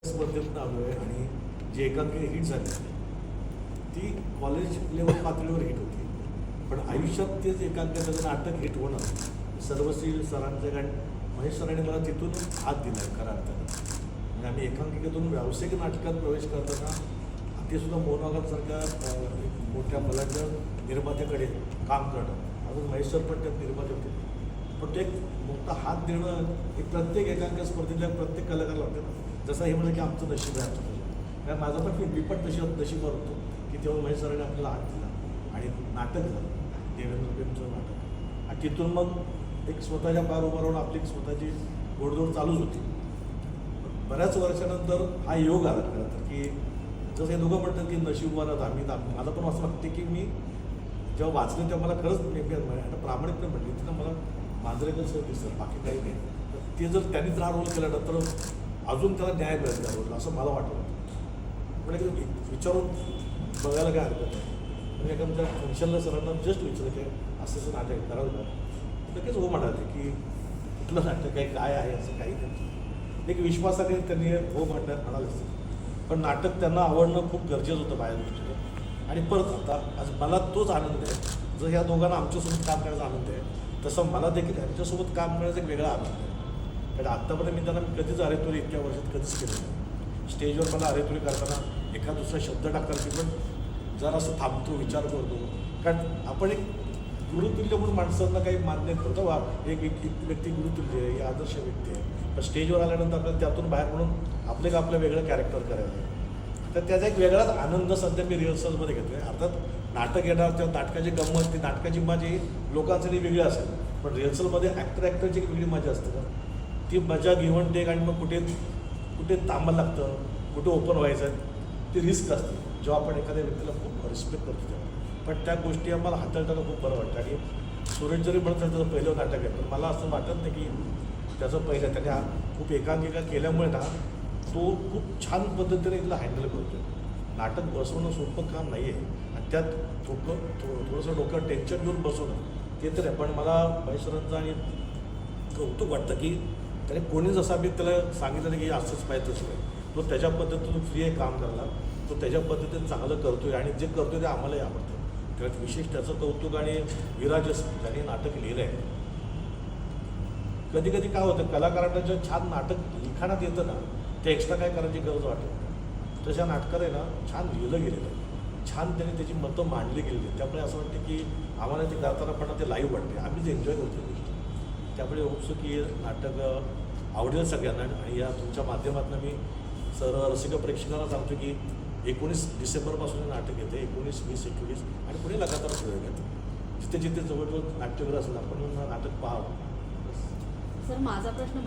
स्पर्धेतून आलो आहे आणि जी एकांकी हिट झाली ती कॉलेज लेवल पातळीवर हिट होती, पण आयुष्यात तेच एकांकिकाचं नाटक हिट होणं सर्वश्री सरांचं, कारण महेश सरांनी मला तिथून हात दिला आहे खऱ्या अर्थानं. म्हणजे आम्ही एकांकिकेतून व्यावसायिक नाटकात प्रवेश करताना ते सुद्धा मोहनबागांसारख्या मोठ्या बलाढ्य निर्मात्याकडे काम करणं, अजून महेश सर पण त्यात निर्माते होते, पण ते एक मोठा हात देणं हे प्रत्येक एकांकिका स्पर्धेतल्या प्रत्येक कलाकाराला वाटतं ना. जसं हे म्हणलं की आमचं नशीब आहे, आमचं नशीब, कारण माझं पण मी पण नशीबवर होतो की तेव्हा महेश सरांनी आपल्याला हात दिला आणि नाटक झालं देवेंद्र प्रेमचं नाटक, आणि तिथून मग एक स्वतःच्या पार उभं राहून आपली स्वतःची गोडदोड चालूच होती. बऱ्याच वर्षानंतर हा योग आला खरं तर, की जसं हे दोघं म्हणतात की नशीबवारात आम्ही मला पण असं वाटते की मी जेव्हा वाचलं तेव्हा मला खरंच आता प्रामाणिकपणे म्हटली तिथं मला मांजरेकर सर दिसतं, बाकी काही नाही. तर ते जर त्यांनीच हा रोल केला ना तर अजून त्याला न्याय मिळेल त्या रोलला असं मला वाटलं. पण एक विचारून बघायला काय हरकत नाही. म्हणजे एखाद्या फंक्शनला सरांना जस्ट विचारलं की असं नाटक करावं का, लगेच हो म्हणाले की कुठलं नाटक आहे, काय आहे, असं काही नाही. एक विश्वासाने त्यांनी हो म्हणाले असते, पण नाटक त्यांना आवडणं खूप गरजेचं होतं माझ्या दृष्टीने. आणि परत आता आज मला तोच आनंद आहे, जर ह्या दोघांना आमच्यासोबत काम करायचा आनंद आहे तसं मला देखील त्यांच्यासोबत काम करण्याचा एक वेगळा आनंद आहे. कारण आत्तापर्यंत मी त्यांना कधीच अरेतुरी इतक्या वर्षात कधीच केलं नाही. स्टेजवर मला अरेतुरी करताना एखाद दुसरा शब्द टाकला की पण जरा असं थांबतो, विचार करतो, कारण आपण एक गुरुतुल्य म्हणून माणसांना काही मान्य करतो वा एक व्यक्ती गुरुतुल्य आहे, ही आदर्श व्यक्ती आहे, पण स्टेजवर आल्यानंतर आपल्याला त्यातून बाहेर म्हणून आपलं वेगळं कॅरेक्टर करायचं आहे. तर त्याचा एक वेगळाच आनंद सध्या मी रिहर्सलमध्ये घेतो आहे. अर्थात नाटक येणार त्या नाटकाची गंमत, ती नाटकाची मजा ही लोकांसाठी वेगळी असेल, पण रिहर्सलमध्ये ॲक्टरची एक वेगळी मजा असते का, ती मजा घेऊन टेक, आणि मग कुठे थांबायला लागतं, कुठे ओपन व्हायचं, ती रिस्क असते जेव्हा आपण एखाद्या व्यक्तीला खूप रिस्पेक्ट करतो तेव्हा. पण त्या गोष्टी आम्हाला हाताळताना खूप बरं वाटतं. आणि सुरेश जरी म्हणत त्याचं पहिलं नाटक आहे, पण मला असं वाटत नाही की त्याचं पहिलं, त्याने खूप एकांकिका केल्यामुळे ना तो खूप छान पद्धतीने इथलं हँडल करतो. नाटक बसवणं सोपं काम नाही आहे, आणि त्यात थोडंसं डोक्यात टेन्शन घेऊन बसवणं ते तर आहे. पण मला महेश्वरांचं आणि कौतुक वाटतं की त्याने कोणी जसं आम्ही त्याला सांगितलं की असंच पाहिजे तसं आहे, तो त्याच्या पद्धतीतून फ्री आहे काम करायला, तो त्याच्या पद्धतीने चांगलं करतो आहे, आणि जे करतो आहे ते आम्हालाही आवडतं. त्यात विशेष त्याचं कौतुक. आणि विराजस ज्यांनी नाटक लिहिलं आहे, कधी कधी काय होतं कलाकारांना जे छान नाटक लिखाणात येतं ना ते एक्स्ट्रा काय करायची गरज वाटत. तशा नाटकाला आहे ना छान लिहिलं गेलेलं आहे, छान त्याने त्याची मतं मांडली गेलेली आहेत. त्यामुळे असं वाटतं की आम्हाला ते करताना पण ते लाईव्ह वाटते, आम्ही जे एन्जॉय करतो गोष्टी. त्यामुळे होपसो की नाटक आवडेल सगळ्यांना. आणि या तुमच्या माध्यमातून मी सर्व रसिक प्रेक्षकांना सांगतो की 19 डिसेंबरपासून हे नाटक येते, 19, 20, 21 आणि पुढे लगातार प्रयोग येते. जिथे जिथे जवळजवळ नाट्यगृह असेल आपण नाटक पाहावं. सर माझा प्रश्न